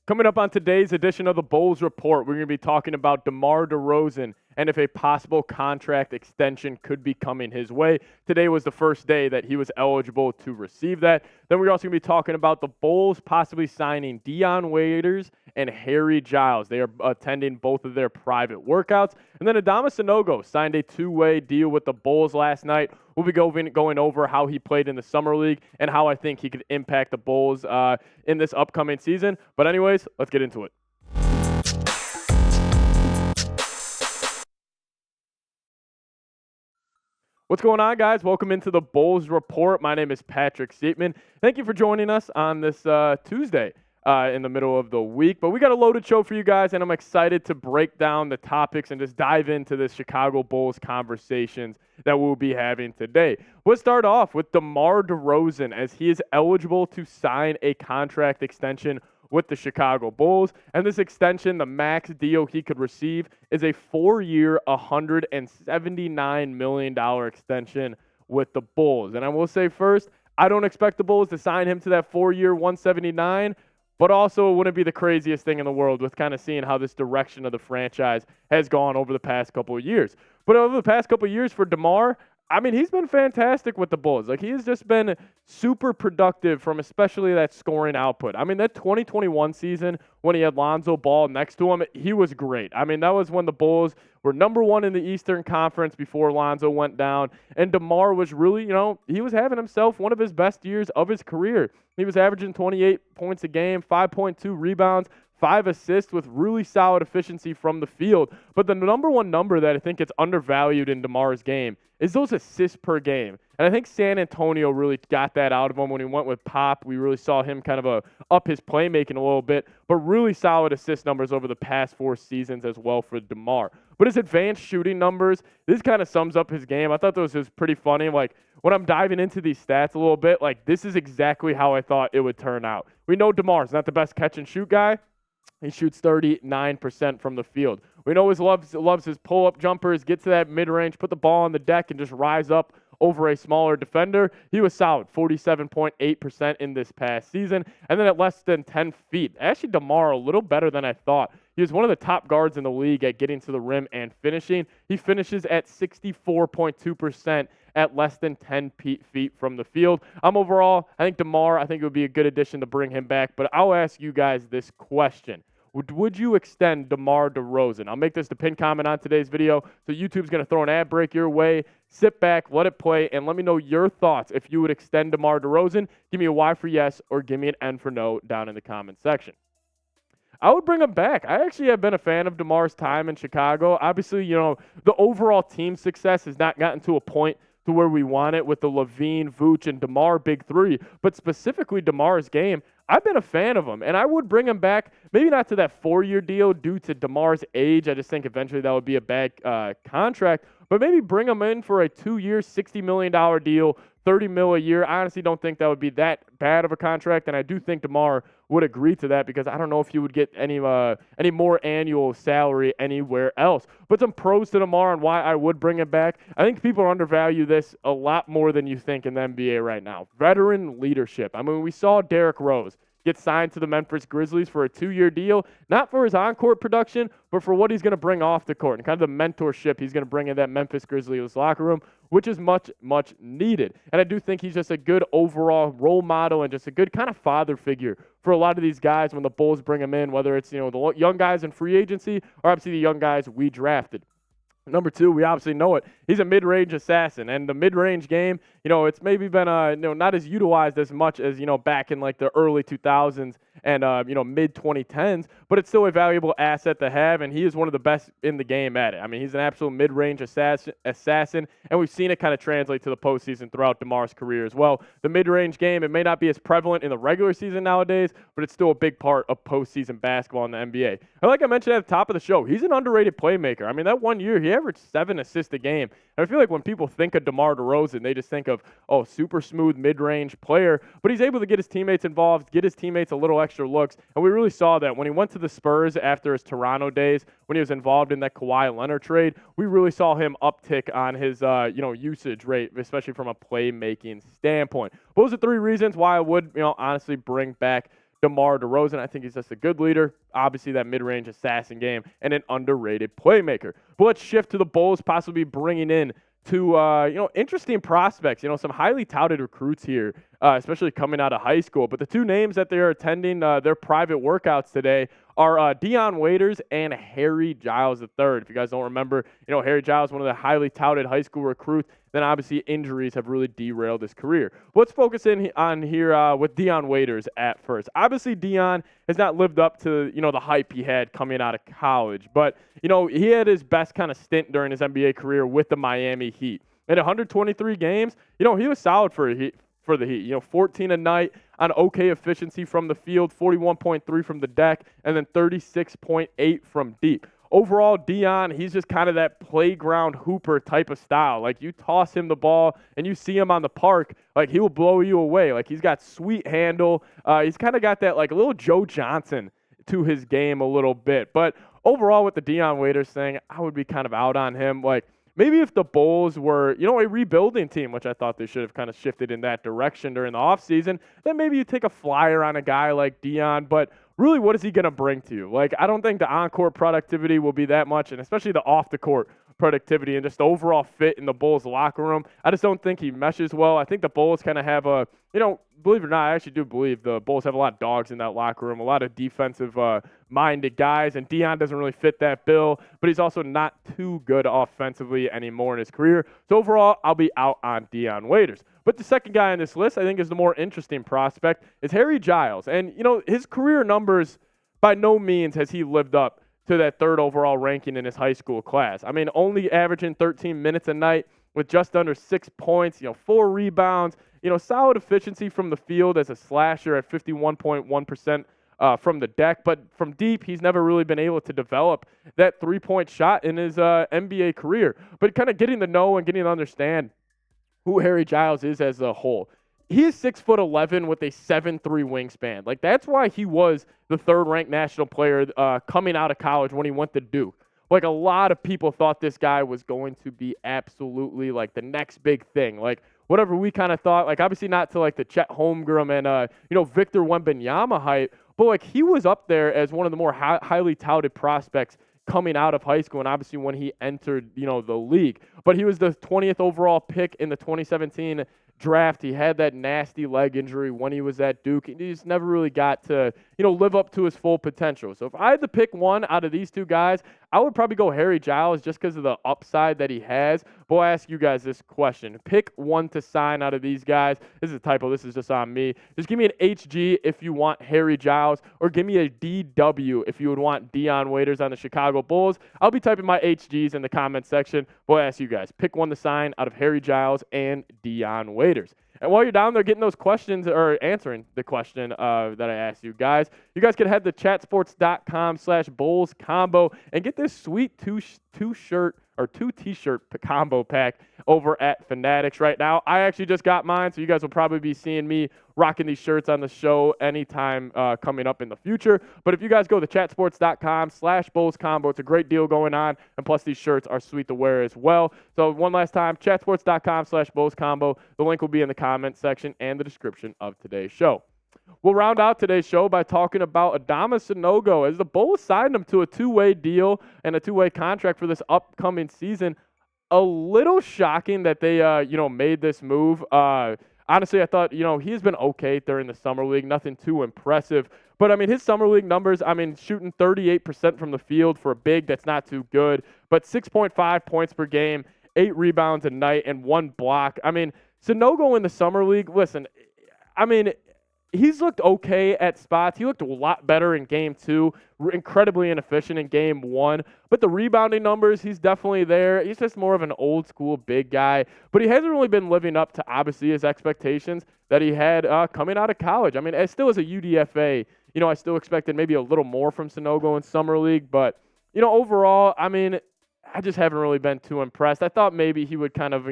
Coming up on today's edition of the Bulls Report, we're going to be talking about DeMar DeRozan and if a possible contract extension could be coming his way. Today was the first day that he was eligible to receive that. Then we're also going to be talking about the Bulls possibly signing Dion Waiters and Harry Giles. They are attending both of their private workouts. And then Adama Sanogo signed a two-way deal with the Bulls last night. We'll be going over how he played in the Summer League and how I think he could impact the Bulls in this upcoming season. But anyways, let's get into it. What's going on, guys? Welcome into the Bulls Report. My name is Patrick Siepmans. Thank you for joining us on this Tuesday in the middle of the week. But we got a loaded show for you guys, and I'm excited to break down the topics and just dive into the Chicago Bulls conversations that we'll be having today. Let's start off with DeMar DeRozan, as he is eligible to sign a contract extension with the Chicago Bulls. And this extension, the max deal he could receive, is a 4-year, $179 million extension with the Bulls. And I will say first, I don't expect the Bulls to sign him to that 4-year, $179, but also it wouldn't be the craziest thing in the world with kind of seeing how this direction of the franchise has gone over the past couple of years. But over the past couple of years for DeMar, I mean, he's been fantastic with the Bulls. Like, he has just been super productive from especially that scoring output. I mean, that 2021 season when he had Lonzo Ball next to him, he was great. I mean, that was when the Bulls were number one in the Eastern Conference before Lonzo went down. And DeMar was really, he was having himself one of his best years of his career. He was averaging 28 points a game, 5.2 rebounds, 5 assists with really solid efficiency from the field. But the number one number that I think gets undervalued in DeMar's game is those assists per game. And I think San Antonio really got that out of him when he went with Pop. We really saw him kind of up his playmaking a little bit, but really solid assist numbers over the past 4 seasons as well for DeMar. But his advanced shooting numbers, this kind of sums up his game. I thought this was pretty funny. Like, when I'm diving into these stats a little bit, like, this is exactly how I thought it would turn out. We know DeMar's not the best catch and shoot guy. He shoots 39% from the field. We know he loves his pull-up jumpers, get to that mid-range, put the ball on the deck, and just rise up over a smaller defender. He was solid, 47.8% in this past season. And then at less than 10 feet, actually DeMar a little better than I thought. He was one of the top guards in the league at getting to the rim and finishing. He finishes at 64.2% at less than 10 feet from the field. Overall, I think DeMar, I think it would be a good addition to bring him back. But I'll ask you guys this question. Would you extend DeMar DeRozan? I'll make this the pinned comment on today's video. So YouTube's going to throw an ad break your way. Sit back, let it play, and let me know your thoughts if you would extend DeMar DeRozan. Give me a Y for yes or give me an N for no down in the comment section. I would bring him back. I actually have been a fan of DeMar's time in Chicago. Obviously, the overall team success has not gotten to a point to where we want it with the LaVine, Vooch, and DeMar big three. But specifically DeMar's game, I've been a fan of him, and I would bring him back, maybe not to that 4-year deal due to DeMar's age. I just think eventually that would be a bad contract. But maybe bring him in for a 2-year, $60 million deal, $30 million a year. I honestly don't think that would be that bad of a contract, and I do think DeMar would agree to that because I don't know if you would get any more annual salary anywhere else. But some pros to DeMar and why I would bring him back. I think people undervalue this a lot more than you think in the NBA right now. Veteran leadership. I mean, we saw Derrick Rose get signed to the Memphis Grizzlies for a 2-year deal, not for his on-court production, but for what he's going to bring off the court and kind of the mentorship he's going to bring in that Memphis Grizzlies locker room, which is much, much needed. And I do think he's just a good overall role model and just a good kind of father figure for a lot of these guys when the Bulls bring him in, whether it's, the young guys in free agency or obviously the young guys we drafted. Number 2, we obviously know it. He's a mid-range assassin, and the mid-range game, it's maybe been not as utilized as much as back in like the early 2000s and mid-2010s, but it's still a valuable asset to have, and he is one of the best in the game at it. I mean, he's an absolute mid-range assassin, and we've seen it kind of translate to the postseason throughout DeMar's career as well. The mid-range game, it may not be as prevalent in the regular season nowadays, but it's still a big part of postseason basketball in the NBA. And like I mentioned at the top of the show, he's an underrated playmaker. I mean, that 1 year, he averaged 7 assists a game. And I feel like when people think of DeMar DeRozan, they just think of, super smooth mid-range player. But he's able to get his teammates involved, get his teammates a little extra looks. And we really saw that when he went to the Spurs after his Toronto days, when he was involved in that Kawhi Leonard trade, we really saw him uptick on his, usage rate, especially from a playmaking standpoint. Those are 3 reasons why I would, honestly bring back DeMar DeRozan. I think he's just a good leader, obviously that mid-range assassin game, and an underrated playmaker. But let's shift to the Bulls possibly bringing in two, interesting prospects, some highly touted recruits here, especially coming out of high school. But the two names that they're attending their private workouts today are Dion Waiters and Harry Giles III. If you guys don't remember, Harry Giles, one of the highly touted high school recruits. Then obviously injuries have really derailed his career. Let's focus in on here with Dion Waiters at first. Obviously, Dion has not lived up to, the hype he had coming out of college. But, he had his best kind of stint during his NBA career with the Miami Heat. In 123 games, he was solid for the Heat. 14 a night on okay efficiency from the field, 41.3 from the deck, and then 36.8 from deep. Overall, Dion, he's just kind of that playground hooper type of style. Like, you toss him the ball and you see him on the park, like, he will blow you away. Like, he's got sweet handle. He's kind of got that, like, a little Joe Johnson to his game a little bit. But overall, with the Dion Waiters thing, I would be kind of out on him. Like, maybe if the Bulls were, a rebuilding team, which I thought they should have kind of shifted in that direction during the offseason, then maybe you take a flyer on a guy like Dion. But really, what is he going to bring to you? Like, I don't think the on-court productivity will be that much, and especially the off-the-court productivity and just the overall fit in the Bulls locker room. I just don't think he meshes well. I think the Bulls kind of have a, believe it or not, I actually do believe the Bulls have a lot of dogs in that locker room, a lot of defensive-minded guys, and Dion doesn't really fit that bill, but he's also not too good offensively anymore in his career. So overall, I'll be out on Dion Waiters. But the second guy on this list I think is the more interesting prospect is Harry Giles. And, his career numbers, by no means has he lived up to that third overall ranking in his high school class. I mean, only averaging 13 minutes a night with just under 6 points, 4 rebounds, solid efficiency from the field as a slasher at 51.1% from the deck. But from deep, he's never really been able to develop that three-point shot in his NBA career. But kind of getting to know and getting to understand who Harry Giles is as a whole. He is 6'11" with a 7'3" wingspan. Like, that's why he was the third-ranked national player coming out of college when he went to Duke. Like, a lot of people thought this guy was going to be absolutely, like, the next big thing. Like, whatever we kind of thought, like, obviously not to, like, the Chet Holmgren and, Victor Wembanyama hype, but, like, he was up there as one of the more highly touted prospects coming out of high school, and obviously when he entered, the league. But he was the 20th overall pick in the 2017 draft. He had that nasty leg injury when he was at Duke. He just never really got to, live up to his full potential. So if I had to pick one out of these two guys, I would probably go Harry Giles just because of the upside that he has. But I'll ask you guys this question. Pick one to sign out of these guys. This is a typo. This is just on me. Just give me an HG if you want Harry Giles, or give me a DW if you would want Dion Waiters on the Chicago Bulls. I'll be typing my HGs in the comment section. But I'll ask you guys. Pick one to sign out of Harry Giles and Dion Waiters. And while you're down there getting those questions or answering the question that I asked you guys can head to chatsports.com/Bulls combo and get this sweet two t-shirt combo pack over at Fanatics right now. I actually just got mine, so you guys will probably be seeing me rocking these shirts on the show anytime coming up in the future. But if you guys go to chatsports.com/Bulls combo, it's a great deal going on, and plus these shirts are sweet to wear as well. So one last time, chatsports.com/Bulls combo. The link will be in the comment section and the description of today's show. We'll round out today's show by talking about Adama Sanogo, as the Bulls signed him to a two-way deal and a two-way contract for this upcoming season. A little shocking that they, made this move. Honestly, I thought, he's been okay during the summer league, nothing too impressive. But, I mean, his summer league numbers, shooting 38% from the field for a big, that's not too good. But 6.5 points per game, 8 rebounds a night, and 1 block. Sanogo in the summer league, listen, he's looked okay at spots. He looked a lot better in Game 2, incredibly inefficient in Game 1. But the rebounding numbers, he's definitely there. He's just more of an old-school big guy. But he hasn't really been living up to, obviously, his expectations that he had coming out of college. As still as a UDFA, I still expected maybe a little more from Sanogo in Summer League. But, overall, I just haven't really been too impressed. I thought maybe he would kind of,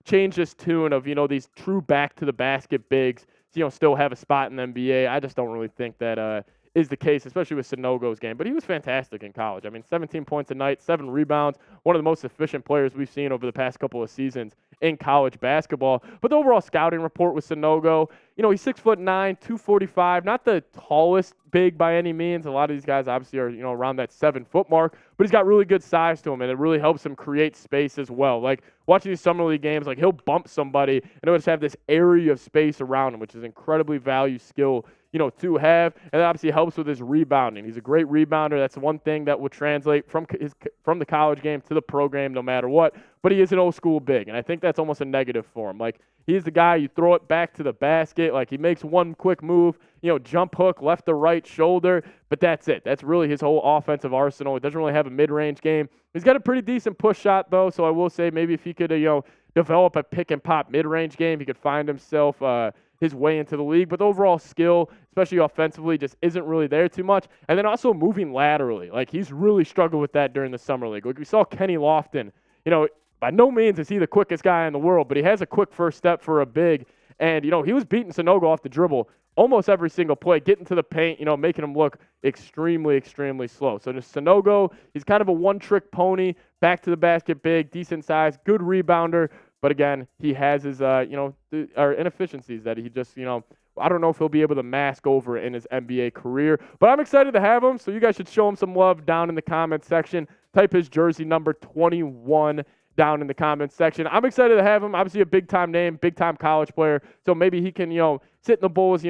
change this tune of, these true back-to-the-basket bigs, still have a spot in the NBA. I just don't really think that is the case, especially with Sanogo's game. But he was fantastic in college. I mean, 17 points a night, 7 rebounds, one of the most efficient players we've seen over the past couple of seasons in college basketball. But the overall scouting report with Sanogo, he's 6'9", 245, not the tallest big by any means. A lot of these guys obviously are, around that 7-foot mark, but he's got really good size to him, and it really helps him create space as well. Like watching these summer league games, like he'll bump somebody and he'll just have this area of space around him, which is incredibly value skill, to have. And that obviously helps with his rebounding. He's a great rebounder. That's one thing that will translate from the college game to the pro game no matter what. But he is an old school big, and I think that's almost a negative for him. Like, he's the guy, you throw it back to the basket, like he makes one quick move, jump hook, left to right shoulder, but that's it. That's really his whole offensive arsenal. He doesn't really have a mid-range game. He's got a pretty decent push shot, though, so I will say maybe if he could, develop a pick-and-pop mid-range game, he could find himself his way into the league. But the overall skill, especially offensively, just isn't really there too much. And then also moving laterally. Like, he's really struggled with that during the summer league. Like, we saw Kenny Lofton, by no means is he the quickest guy in the world, but he has a quick first step for a big. And, he was beating Sanogo off the dribble almost every single play, getting to the paint, making him look extremely, extremely slow. So just Sanogo, he's kind of a one-trick pony, back to the basket big, decent size, good rebounder. But again, he has his, inefficiencies that he just, I don't know if he'll be able to mask over in his NBA career. But I'm excited to have him, so you guys should show him some love down in the comments section. Type his jersey number 21 down in the comments section. I'm excited to have him. Obviously a big-time name, big-time college player. So maybe he can, sit in the Bulls,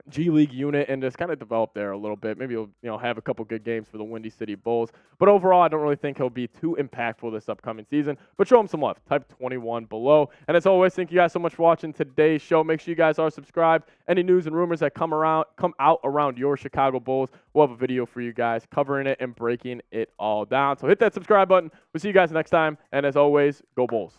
G League unit and just kind of develop there a little bit. Maybe he'll have a couple good games for the Windy City Bulls. But overall, I don't really think he'll be too impactful this upcoming season. But show him some love. Type 21 below. And as always, thank you guys so much for watching today's show. Make sure you guys are subscribed. Any news and rumors that come out around your Chicago Bulls, we'll have a video for you guys covering it and breaking it all down. So hit that subscribe button. We'll see you guys next time. And as always, go Bulls.